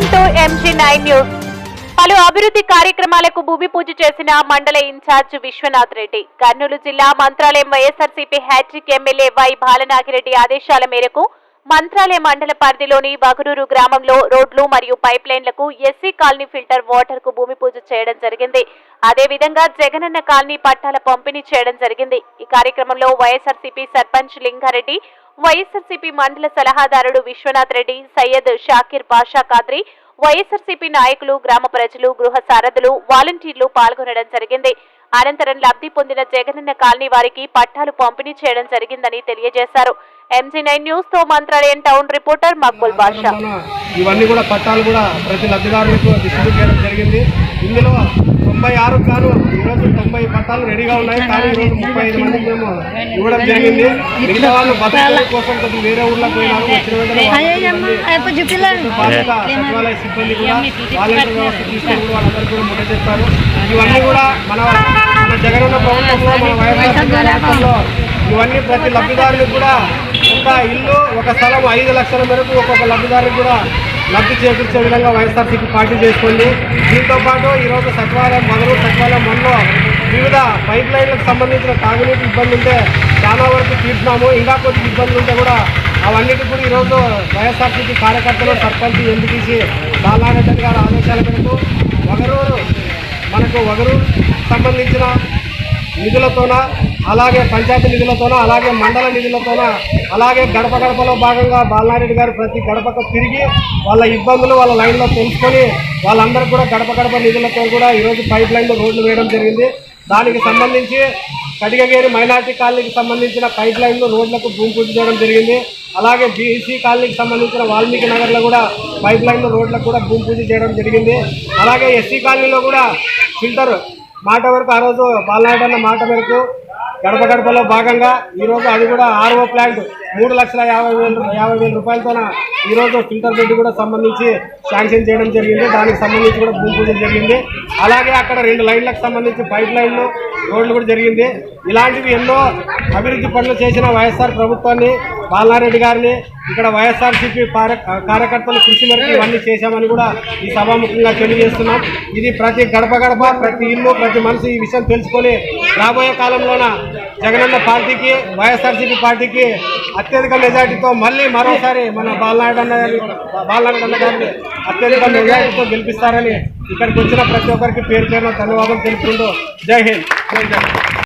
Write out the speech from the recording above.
Welcome to MG9 news. పలు అభివృద్ధి కార్యక్రమాలకు భూమి పూజ చేసిన మండల ఇన్ఛార్జ్ విశ్వనాథ్ రెడ్డి. కర్నూలు జిల్లా మంత్రాలయం వైఎస్ఆర్సీపీ హ్యాట్రిక్ ఎమ్మెల్యే వై బాలనాగిరెడ్డి ఆదేశాల మేరకు మంత్రాలయం మండల పరిధిలోని వగరూరు గ్రామంలో రోడ్లు మరియు పైప్ లైన్లకు ఎస్సీ కాలనీ ఫిల్టర్ వాటర్ కు భూమి పూజ చేయడం జరిగింది. అదేవిధంగా జగనన్న కాలనీ పట్టాల పంపిణీ చేయడం జరిగింది. ఈ కార్యక్రమంలో వైఎస్ఆర్సీపీ సర్పంచ్ లింగారెడ్డి, వైఎస్ఆర్సీపీ మండల సలహాదారుడు విశ్వనాథ్ రెడ్డి, సయ్యద్ షాకిర్ బాషా ఖాద్రి, వైఎస్ఆర్సీపీ నాయకులు, గ్రామ ప్రజలు, గృహ సారథులు, వాలంటీర్లు పాల్గొనడం జరిగింది. అనంతరం లబ్ధి పొందిన జగనన్న కాలనీ వారికి పట్టాలు పంపిణీ చేయడం జరిగిందని తెలియజేశారు. MG9 న్యూస్ తో మంత్రాలయం టౌన్ రిపోర్టర్ మక్బుల్ బాషా. ఇవన్నీ కూడా పట్టాలు కూడా ప్రతి లబ్ధిదారులకు డిస్ట్రిబ్యూట్ చేయడం జరిగింది. ఇందులో 96 కాను ఈరోజు 90 పట్టాలు రెడీగా ఉన్నాయి. కానీ ఈరోజు 35 మందికి మేము ఇవ్వడం జరిగింది. మిగతా వాళ్ళు బతుకుల కోసం కొద్దిగా వేరే ఊర్లోకి పోయినారు. వచ్చిన వెంటనే సచివాలయ సిబ్బంది కూడా వాలంటీర్ వ్యవస్థ తీసుకొని వాళ్ళందరూ కూడా ముట్ట చెప్పారు. ఇవన్నీ కూడా మన జగనన్న ప్రభుత్వంలో, మన వైఎస్ఆర్ ప్రభుత్వంలో ఇవన్నీ ప్రతి లబ్ధిదారులకు కూడా ఒక ఇల్లు, ఒక స్థలం 5 లక్షల మేరకు ఒక్కొక్క లబ్ధిదారులకు కూడా లబ్ధి చేకూర్చే విధంగా వైఎస్ఆర్సీపీ పార్టీ చేసుకోండి. దీంతో పాటు ఈరోజు సచివాలయం మొదలు సచివాలయం మొదలు వివిధ పైప్ లైన్లకు సంబంధించిన తాగునీటి ఇబ్బంది ఉంటే చాలా వరకు తీర్చినాము. ఇంకా కొద్ది ఇబ్బందులు ఉంటే కూడా అవన్నిటి కూడా ఈరోజు వైఎస్ఆర్సీపీ కార్యకర్తలు, సర్పంచ్, ఎంపీటీసీ బాలనాగరెడ్డి గారి ఆదేశాల మేరకు వగరూరు సంబంధించిన నిధులతోన, అలాగే పంచాయతీ నిధులతోన, అలాగే మండల నిధులతోన, అలాగే గడప గడపలో భాగంగా బాలనారెడ్డి గారు ప్రతి గడపకు తిరిగి వాళ్ళ ఇబ్బందులు వాళ్ళ లైన్లో తెలుసుకొని వాళ్ళందరూ కూడా గడప గడప నిధులతో కూడా ఈరోజు పైప్ లైన్లో రోడ్లు వేయడం జరిగింది. దానికి సంబంధించి కడిగేరి మైనార్టీ కాలనీకి సంబంధించిన పైప్ లైన్లు రోడ్లకు భూమి పూజ చేయడం జరిగింది. అలాగే బీసీ కాలనీకి సంబంధించిన వాల్మీకి నగర్లో కూడా పైప్ లైన్లు రోడ్లకు కూడా భూమి పూజ చేయడం జరిగింది. అలాగే ఎస్సీ కాలనీలో కూడా ఫిల్టర్ మాట వరకు ఆ రోజు బాలనాయుడు అన్న మాట మేరకు గడప గడపలో భాగంగా ఈరోజు అది కూడా RO ప్లాంట్ 3,50,000 రూపాయలతోన ఈరోజు ఫిల్టర్ బెడ్ కూడా సంబంధించి శాంక్షన్ చేయడం జరిగింది. దానికి సంబంధించి కూడా భూమి పూజ జరిగింది. అలాగే అక్కడ 2 లైన్లకు సంబంధించి పైప్ లైన్లు రోడ్లు కూడా జరిగింది. ఇలాంటివి ఎన్నో అభివృద్ధి పనులు చేసిన వైఎస్ఆర్ ప్రభుత్వాన్ని, బాలనారెడ్డి గారిని, ఇక్కడ వైఎస్ఆర్సీపీ కార్యకర్తలు కృషి మేరకు ఇవన్నీ చేశామని కూడా ఈ సభాముఖంగా తెలియజేస్తున్నాం. ఇది ప్రతి గడప గడప, ప్రతి ఇల్లు, ప్రతి మనిషి ఈ విషయం తెలుసుకొని రాబోయే కాలంలోన జగనన్న పార్టీకి, వైఎస్ఆర్సీపీ పార్టీకి అత్యధిక మెజార్టీతో మళ్ళీ మరోసారి మన బాలనాయుడు అన్న గారిని అత్యధిక మెజార్టీతో గెలిపిస్తారని ఇక్కడికి వచ్చిన ప్రతి ఒక్కరికి పేరు పేరున ధన్యవాదాలు తెలుపుకుంటూ జై హింద్.